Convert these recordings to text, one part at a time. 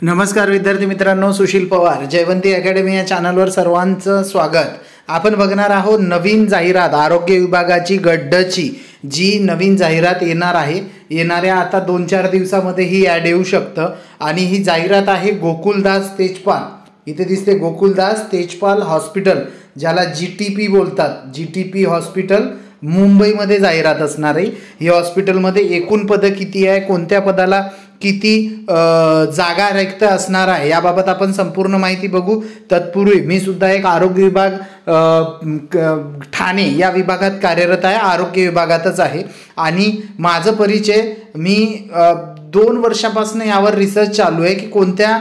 नमस्कार विद्यार्थी मित्रांनो, सुशील पवार जयवंती अकॅडमी या चॅनलवर सर्वांचं स्वागत। आपण बघणार आहोत नवीन जाहिरात आरोग्य विभागाची गड्डची जी नवीन जाहिरात येणार आहे। येणाऱ्या आता 2-4 दिवसामध्ये ही ॲड येऊ शकतं आणि ही जाहिरात आहे गोकुलदास तेजपाल। इथे दिसते गोकुलदास तेजपाल हॉस्पिटल, ज्याला GTP बोलतात। GTP हॉस्पिटल मुंबईमध्ये जाहिरात असणार आहे। ही हॉस्पिटलमध्ये एकूण पदं किती आहे, कोणत्या पदाला किती जागा रिक्त असणार आहे याबाबत आपण संपूर्ण माहिती बघू। तत्पूर्वी मी सुद्धा एक आरोग्य विभाग ठाणे या विभागात कार्यरत आहे, आरोग्य विभागातच आहे। आणि माझा परिचय मी 2 वर्षापासून यावर रिसर्च चालू आहे की कोणत्या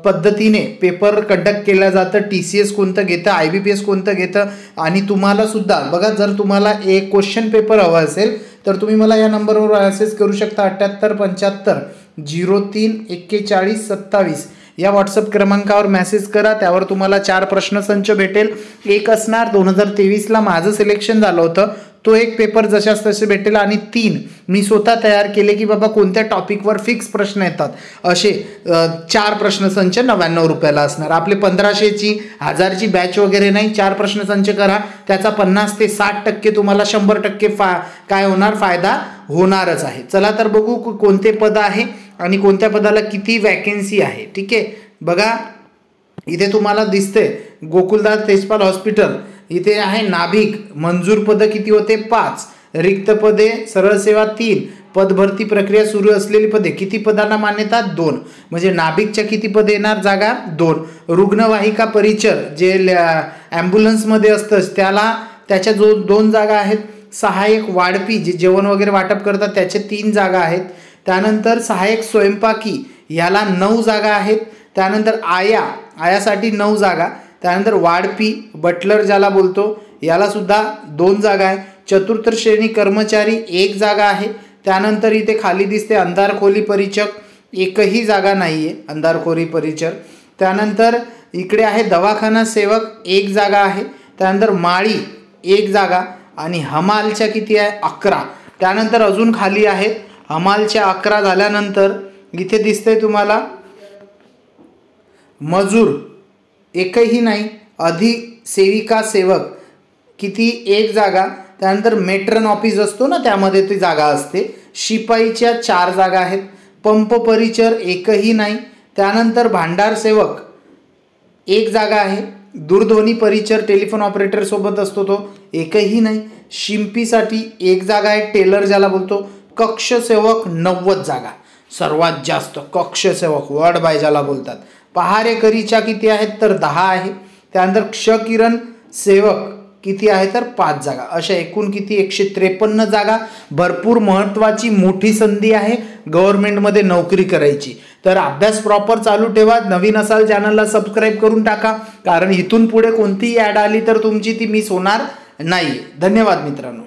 पद्धतीने पेपर कंडक्ट केला जातं, TCS कोणतं घेतं, IBPS कोणतं घेतं। आणि तुम्हाला सुद्धा बघा, जर तुम्हाला एक क्वेश्चन पेपर हवा असेल तर तुम्ही मला या नंबरवर मेसेज करू शकता। 7875 03 41 27 या व्हॉट्सअप क्रमांकावर मेसेज करा। त्यावर तुम्हाला 4 प्रश्नसंच भेटेल। एक असणार 2023ला माझं सिलेक्शन झालं होतं, तो एक पेपर जशास तसे भेटेल। आणि 3 मी स्वतः तयार केले की बाबा कोणत्या टॉपिकवर फिक्स प्रश्न येतात, असे 4 प्रश्नसंच 99 रुपयाला असणार। आपले 1500ची 1000ची बॅच वगैरे नाही, 4 प्रश्नसंच करा, त्याचा 50 ते 60% तुम्हाला 100% काय होणार, फायदा होणारच आहे। चला तर बघू कोणते पद आहे आणि कोणत्या पदाला किती वॅकन्सी आहे। ठीक आहे, बघा इथे तुम्हाला दिसते गोकुलदास तेजपाल हॉस्पिटल, इथे आहे नाभिक। मंजूर पद किती होते, 5। रिक्त पदे सरळ सेवा 3। पद भरती प्रक्रिया सुरू असलेली पदे किती पदांना मान्यता, 2। म्हणजे नाभिकच्या किती पदे येणार, जागा 2। रुग्णवाहिका परिचर जे ॲम्ब्युलन्समध्ये असतं त्याला त्याच्या 2 जागा आहेत। सहाय्यक वाढपी जे जेवण वगैरे वाटप करतात त्याचे 3 जागा आहेत। त्यानंतर सहाय्यक स्वयंपाकी याला 9 जागा आहेत। त्यानंतर आयासाठी 9 जागा। त्यानंतर वाढपी बटलर ज्याला बोलतो याला सुद्धा 2 जागा आहे। चतुर्थ श्रेणी कर्मचारी 1 जागा आहे। त्यानंतर इथे खाली दिसते अंधारखोली परीक्षक, एकही जागा नाही आहे अंधारखोली परीक्षक। त्यानंतर इकडे आहे दवाखाना सेवक, 1 जागा आहे। त्यानंतर माळी 1 जागा आणि हमालच्या किती आहे, 11। त्यानंतर अजून खाली आहेत हमालच्या 11 झाल्यानंतर इथे दिसते तुम्हाला मजूर एकही नाही। अधिसेविका सेवक किती, 1 जागा। त्यानंतर मेट्रन ऑफिस असतो ना, त्यामध्ये ती जागा असते। शिपाईच्या 4 जागा आहेत। पंप परिचर एकही नाही। त्यानंतर भांडार सेवक 1 जागा आहे। दूरध्वनी परिचर टेलिफोन ऑपरेटर सोबत असतो तो, एकही नाही। शिंपीसाठी 1 जागा आहे, टेलर ज्याला बोलतो। कक्ष सेवक 90 जागा, सर्वात जास्त कक्ष सेवक वर्ड बाय ज्याला बोलतात। पहारेकरीच्या किती आहेत तर 10 आहे। त्यानंतर क्षकिरण सेवक किती आहे तर 5 जागा। अशा एकूण किती 153 जागा। भरपूर महत्त्वाची मोठी संधी आहे गव्हर्नमेंटमध्ये नोकरी करायची। तर अभ्यास प्रॉपर चालू ठेवा। नवीन असाल चॅनलला सबस्क्राईब करून टाका, कारण इथून पुढे कोणतीही ॲड आली तर तुमची ती मिस होणार नाही। धन्यवाद मित्रांनो।